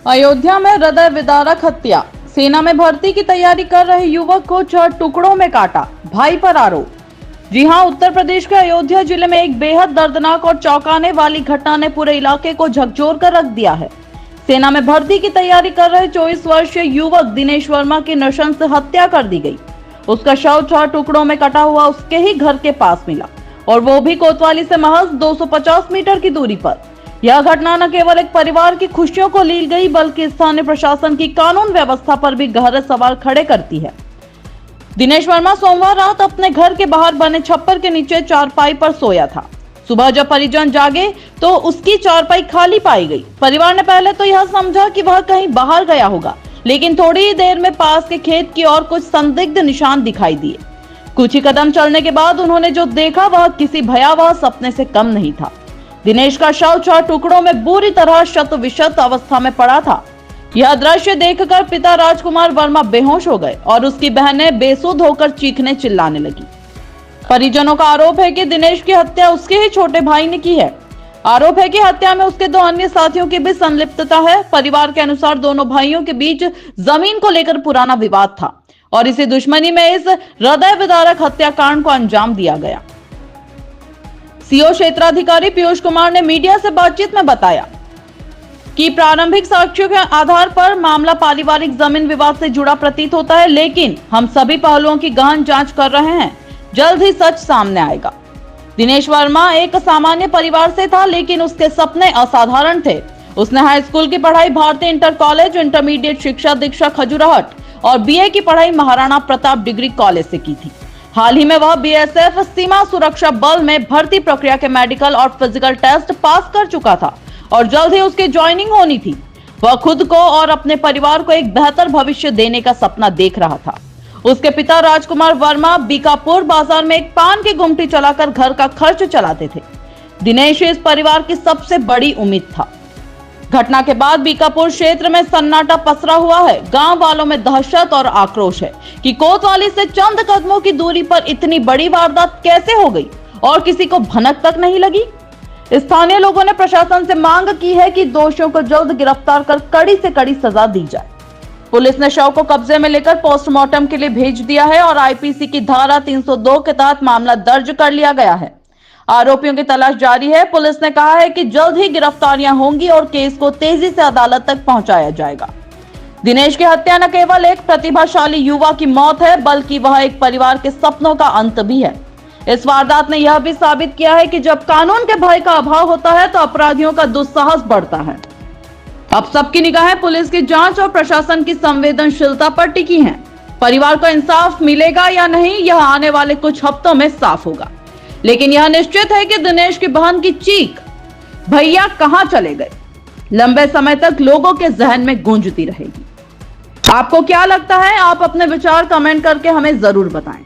अयोध्या में हृदय विदारक हत्या। सेना में भर्ती की तैयारी कर रहे युवक को 4 टुकड़ों में काटा, भाई पर आरोप। जी हां, उत्तर प्रदेश के अयोध्या जिले में एक बेहद दर्दनाक और चौंकाने वाली घटना ने पूरे इलाके को झकझोर कर रख दिया है। सेना में भर्ती की तैयारी कर रहे 24 वर्षीय युवक दिनेश वर्मा की नृशंस हत्या कर दी गई। उसका शव 4 टुकड़ों में कटा हुआ उसके ही घर के पास मिला, और वो भी कोतवाली से महज 250 मीटर की दूरी पर। यह घटना न केवल एक परिवार की खुशियों को लील गई, बल्कि स्थानीय प्रशासन की कानून व्यवस्था पर भी गहरे सवाल खड़े करती है। दिनेश वर्मा सोमवार रात अपने घर के बाहर बने छप्पर के नीचे चारपाई पर सोया था। सुबह जब परिजन जागे तो उसकी चारपाई खाली पाई गई। परिवार ने पहले तो यह समझा कि वह कहीं बाहर गया होगा, लेकिन थोड़ी ही देर में पास के खेत की ओर कुछ संदिग्ध निशान दिखाई दिए। कुछ ही कदम चलने के बाद उन्होंने जो देखा वह किसी भयावह सपने से कम नहीं था। दिनेश का शव 4 टुकड़ों में बुरी तरह शत विशत अवस्था में पड़ा था। यह दृश्य देखकर पिता राजकुमार वर्मा बेहोश हो गए और उसकी बहनें बेसुध होकर चीखने चिल्लाने लगी। परिजनों का आरोप है कि दिनेश की हत्या उसके ही छोटे भाई ने की है। आरोप है कि हत्या में उसके 2 अन्य साथियों की भी संलिप्तता है। परिवार के अनुसार दोनों भाइयों के बीच जमीन को लेकर पुराना विवाद था और इसी दुश्मनी में इस हृदय विदारक हत्याकांड को अंजाम दिया गया। सीओ क्षेत्राधिकारी पीयूष कुमार ने मीडिया से बातचीत में बताया कि प्रारंभिक साक्ष्यों के आधार पर मामला पारिवारिक जमीन विवाद से जुड़ा प्रतीत होता है, लेकिन हम सभी पहलुओं की गहन जांच कर रहे हैं। जल्द ही सच सामने आएगा। दिनेश वर्मा एक सामान्य परिवार से था, लेकिन उसके सपने असाधारण थे। उसने हाई स्कूल की पढ़ाई भारतीय इंटर कॉलेज, इंटरमीडिएट शिक्षा दीक्षा खजुराहोट और बीए की पढ़ाई महाराणा प्रताप डिग्री कॉलेज से की थी। हाल ही में वह बीएसएफ सीमा सुरक्षा बल में भर्ती प्रक्रिया के मेडिकल और फिजिकल टेस्ट पास कर चुका था और जल्द ही उसकी ज्वाइनिंग होनी थी। वह खुद को और अपने परिवार को एक बेहतर भविष्य देने का सपना देख रहा था। उसके पिता राजकुमार वर्मा बीकापुर बाजार में एक पान की गुमटी चलाकर घर का खर्च चलाते थे। दिनेश इस परिवार की सबसे बड़ी उम्मीद था। घटना के बाद बीकापुर क्षेत्र में सन्नाटा पसरा हुआ है। गांव वालों में दहशत और आक्रोश है कि कोतवाली से चंद कदमों की दूरी पर इतनी बड़ी वारदात कैसे हो गई और किसी को भनक तक नहीं लगी। स्थानीय लोगों ने प्रशासन से मांग की है कि दोषियों को जल्द गिरफ्तार कर कड़ी से कड़ी सजा दी जाए। पुलिस ने शव को कब्जे में लेकर पोस्टमार्टम के लिए भेज दिया है और आईपीसी की धारा 302 के तहत मामला दर्ज कर लिया गया है। आरोपियों की तलाश जारी है। पुलिस ने कहा है कि जल्द ही गिरफ्तारियां होंगी और केस को तेजी से अदालत तक पहुंचाया जाएगा। दिनेश की हत्या न केवल एक प्रतिभाशाली युवा की मौत है, बल्कि वह एक परिवार के सपनों का अंत भी है। इस वारदात ने यह भी साबित किया है कि जब कानून के भय का अभाव होता है तो अपराधियों का दुस्साहस बढ़ता है। अब सबकी निगाहें पुलिस की जांच और प्रशासन की संवेदनशीलता पर टिकी हैं। परिवार को इंसाफ मिलेगा या नहीं, यह आने वाले कुछ हफ्तों में साफ होगा। लेकिन यह निश्चित है कि दिनेश की बहन की चीख भैया कहां चले गए लंबे समय तक लोगों के जहन में गूंजती रहेगी। आपको क्या लगता है? आप अपने विचार कमेंट करके हमें जरूर बताएं।